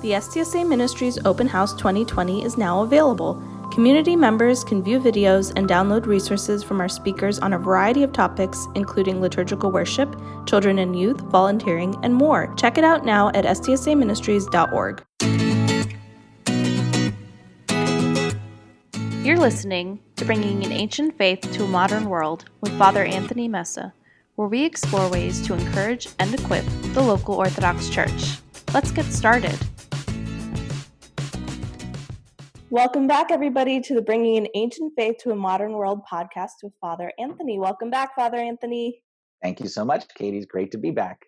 The STSA Ministries Open House 2020 is now available. Community members can view videos and download resources from our speakers on a variety of topics, including liturgical worship, children and youth, volunteering, and more. Check it out now at stsaministries.org. You're listening to Bringing an Ancient Faith to a Modern World with Father Anthony Messa, where we explore ways to encourage and equip the local Orthodox Church. Let's get started. Welcome back, everybody, to the Bringing an Ancient Faith to a Modern World podcast with Father Anthony. Welcome back, Father Anthony. Thank you so much, Katie. It's great to be back.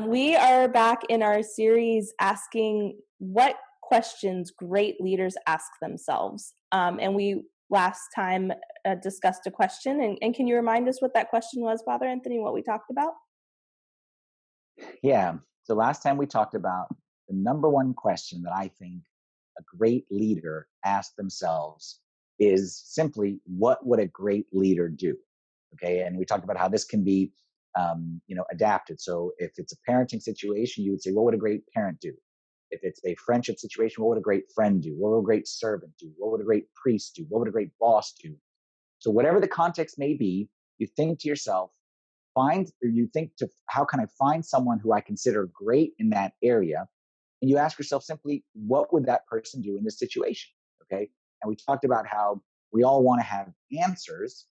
We are back in our series asking what questions great leaders ask themselves. And we last time discussed a question. And can you remind us what that question was, Father Anthony, what we talked about? Yeah. So last time we talked about the number one question that I think a great leader asks themselves is simply, what would a great leader do? Okay. And we talked about how this can be, adapted. So if it's a parenting situation, you would say, what would a great parent do? If it's a friendship situation, what would a great friend do? What would a great servant do? What would a great priest do? What would a great boss do? So whatever the context may be, you think to yourself, how can I find someone who I consider great in that area? And you ask yourself simply, what would that person do in this situation? Okay. And we talked about how we all want to have answers,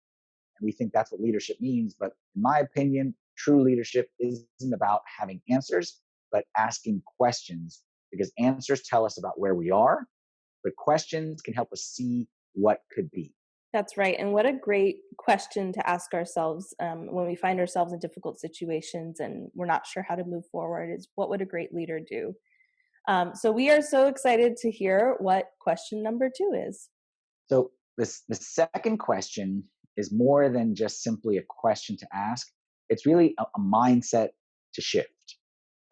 and we think that's what leadership means. But in my opinion, true leadership isn't about having answers, but asking questions, because answers tell us about where we are, but questions can help us see what could be. That's right. And what a great question to ask ourselves when we find ourselves in difficult situations and we're not sure how to move forward is, what would a great leader do? So we are so excited to hear what question number 2 is. So the second question is more than just simply a question to ask. It's really a mindset to shift.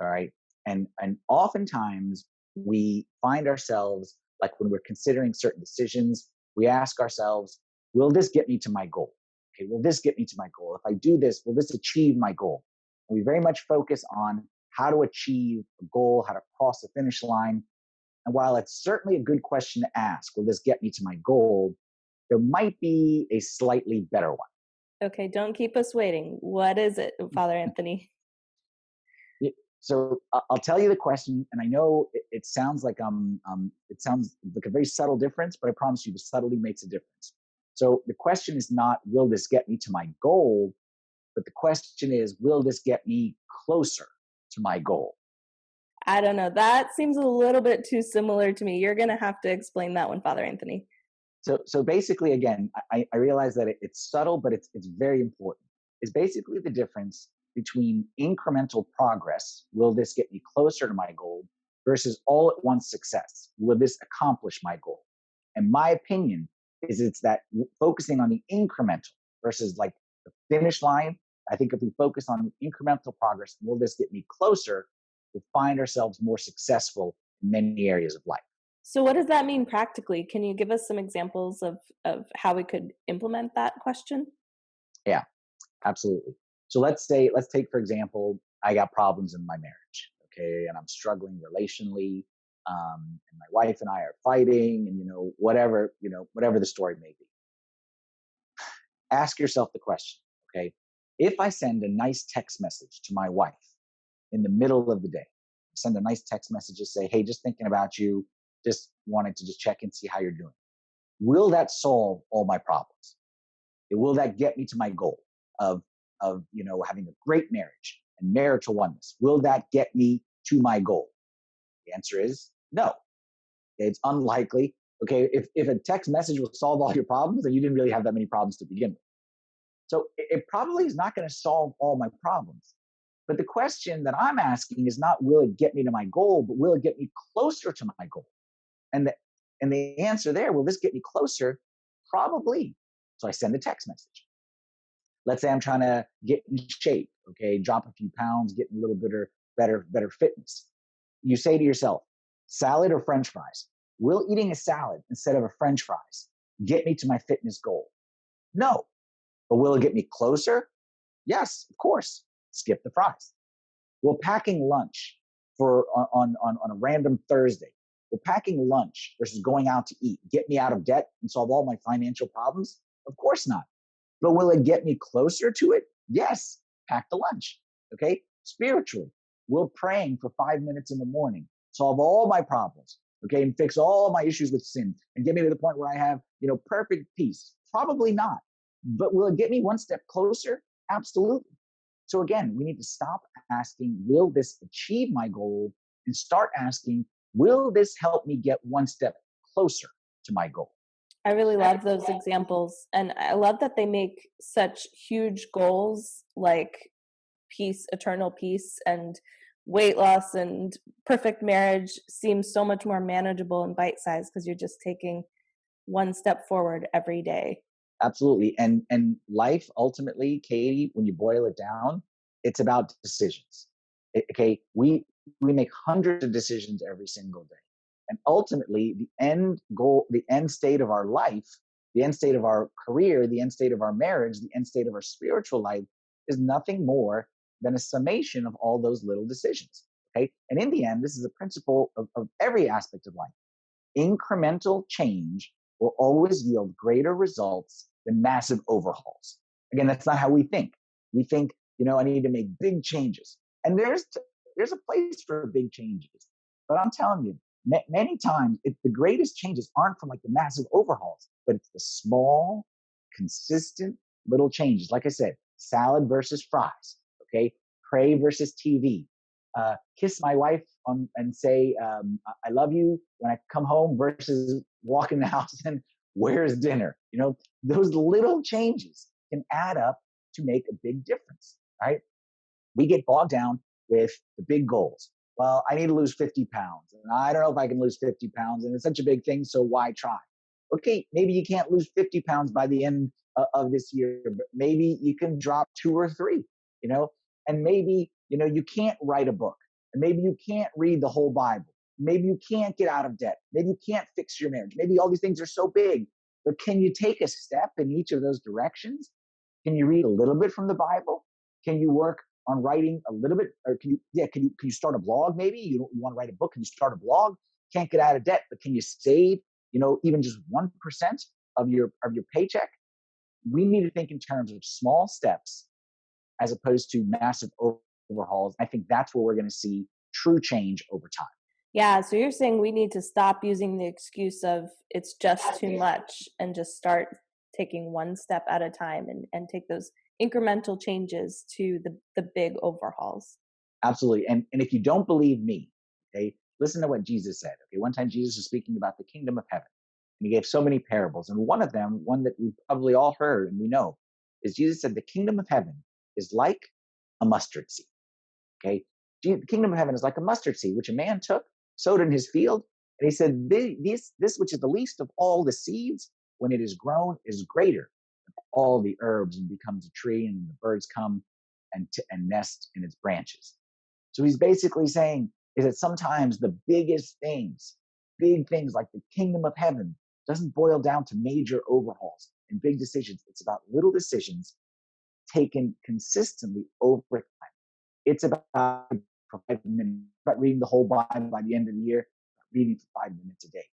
All right. And oftentimes we find ourselves, like when we're considering certain decisions, we ask ourselves, will this get me to my goal? Okay, will this get me to my goal? If I do this, will this achieve my goal? And we very much focus on how to achieve a goal, how to cross the finish line. And while it's certainly a good question to ask, will this get me to my goal? There might be a slightly better one. Okay, don't keep us waiting. What is it, Father Anthony? So I'll tell you the question, and I know it sounds like it sounds like a very subtle difference, but I promise you the subtlety makes a difference. So the question is not, will this get me to my goal? But the question is, will this get me closer to my goal? I don't know. That seems a little bit too similar to me. You're going to have to explain that one, Father Anthony. So basically, again, I realize that it's subtle, but it's very important. It's basically the difference between incremental progress, will this get me closer to my goal, versus all at once success, will this accomplish my goal? And my opinion is it's that focusing on the incremental versus like the finish line. I think if we focus on the incremental progress, will this get me closer, we'll find ourselves more successful in many areas of life. So what does that mean practically? Can you give us some examples of how we could implement that question? Yeah, absolutely. So let's take, for example, I got problems in my marriage, okay, and I'm struggling relationally, and my wife and I are fighting, and whatever the story may be. Ask yourself the question, okay, if I send a nice text message to my wife in the middle of the day, send a nice text message to say, hey, just thinking about you, just wanted to just check and see how you're doing. Will that solve all my problems? Will that get me to my goal of having a great marriage and marital oneness? Will that get me to my goal? The answer is no. It's unlikely. Okay, if a text message will solve all your problems, then you didn't really have that many problems to begin with. So it probably is not going to solve all my problems. But the question that I'm asking is not, will it get me to my goal, but will it get me closer to my goal? And the answer there, will this get me closer? Probably. So I send a text message. Let's say I'm trying to get in shape, okay, drop a few pounds, get a little bit better fitness. You say to yourself, salad or French fries? Will eating a salad instead of a French fries get me to my fitness goal? No. But will it get me closer? Yes, of course. Skip the fries. Will packing lunch for on a random Thursday. Will packing lunch versus going out to eat get me out of debt and solve all my financial problems? Of course not. But will it get me closer to it? Yes. Pack the lunch. Okay. Spiritually, will praying for 5 minutes in the morning solve all my problems? Okay. And fix all my issues with sin and get me to the point where I have, perfect peace? Probably not. But will it get me one step closer? Absolutely. So again, we need to stop asking, will this achieve my goal? And start asking, will this help me get one step closer to my goal? I really love those examples. And I love that they make such huge goals like peace, eternal peace, and weight loss and perfect marriage seem so much more manageable and bite sized because you're just taking one step forward every day. Absolutely. And life ultimately, Katie, when you boil it down, it's about decisions. Okay. We make hundreds of decisions every single day. And ultimately, the end goal, the end state of our life, the end state of our career, the end state of our marriage, the end state of our spiritual life is nothing more than a summation of all those little decisions. Okay. And in the end, this is a principle of every aspect of life. Incremental change will always yield greater results than massive overhauls. Again, that's not how we think. We think, I need to make big changes. And there's a place for big changes. But I'm telling you, many times the greatest changes aren't from like the massive overhauls, but it's the small, consistent little changes. Like I said, salad versus fries. Okay, pray versus TV. Kiss my wife and say I love you when I come home versus walk in the house and where's dinner. Those little changes can add up to make a big difference. Right? We get bogged down with the big goals. Well, I need to lose 50 pounds. And I don't know if I can lose 50 pounds. And it's such a big thing, so why try? Okay, maybe you can't lose 50 pounds by the end of this year, but maybe you can drop 2 or 3, and maybe, you can't write a book. And maybe you can't read the whole Bible. Maybe you can't get out of debt. Maybe you can't fix your marriage. Maybe all these things are so big. But can you take a step in each of those directions? Can you read a little bit from the Bible? Can you work on writing a little bit, or can you start a blog? Maybe you want to write a book. Can you start a blog? Can't get out of debt, but can you save, even just 1% of your paycheck? We need to think in terms of small steps as opposed to massive overhauls. I think that's where we're going to see true change over time. Yeah, so you're saying we need to stop using the excuse of it's just too much and just start taking one step at a time and take those incremental changes to the big overhauls. Absolutely. And if you don't believe me, okay, listen to what Jesus said. Okay, one time Jesus was speaking about the kingdom of heaven, and he gave so many parables. And one of them, one that we've probably all heard and we know, is Jesus said the kingdom of heaven is like a mustard seed. Okay, the kingdom of heaven is like a mustard seed, which a man took, sowed in his field, and he said, this which is the least of all the seeds, when it is grown, is greater than all the herbs and becomes a tree, and the birds come and nest in its branches. So he's basically saying is that sometimes the biggest things, big things like the kingdom of heaven, doesn't boil down to major overhauls and big decisions. It's about little decisions taken consistently over time. It's about for 5 minutes, about reading the whole Bible by the end of the year, reading for 5 minutes a day.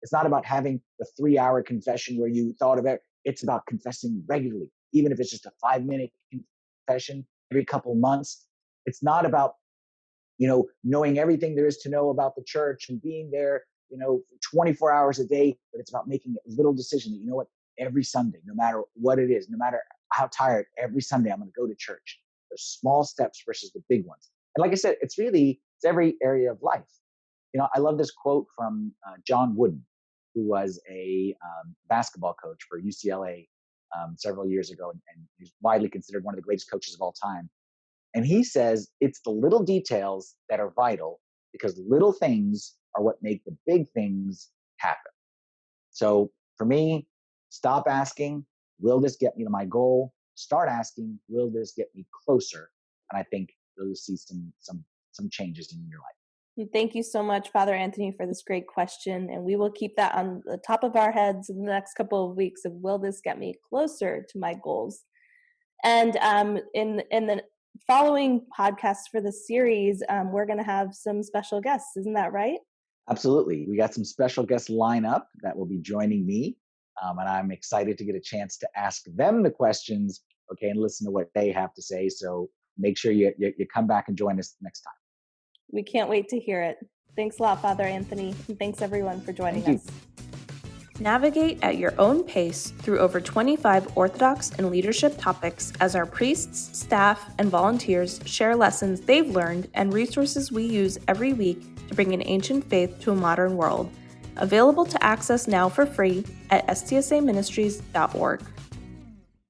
It's not about having the 3-hour confession where you thought about it. It's about confessing regularly, even if it's just a 5-minute confession every couple months. It's not about, knowing everything there is to know about the church and being there, 24 hours a day, but it's about making a little decision that, every Sunday, no matter what it is, no matter how tired, every Sunday I'm going to go to church. There's small steps versus the big ones. And like I said, it's every area of life. I love this quote from John Wooden, who was a basketball coach for UCLA several years ago, and he's widely considered one of the greatest coaches of all time. And he says, it's the little details that are vital because little things are what make the big things happen. So for me, stop asking, will this get me to my goal? Start asking, will this get me closer? And I think you'll see some changes in your life. Thank you so much, Father Anthony, for this great question. And we will keep that on the top of our heads in the next couple of weeks of will this get me closer to my goals? And in the following podcasts for this series, we're going to have some special guests. Isn't that right? Absolutely. We got some special guests line up that will be joining me. And I'm excited to get a chance to ask them the questions, okay, and listen to what they have to say. So make sure you come back and join us next time. We can't wait to hear it. Thanks a lot, Father Anthony, and thanks everyone for joining us. Navigate at your own pace through over 25 Orthodox and leadership topics as our priests, staff, and volunteers share lessons they've learned and resources we use every week to bring an ancient faith to a modern world. Available to access now for free at stsaministries.org.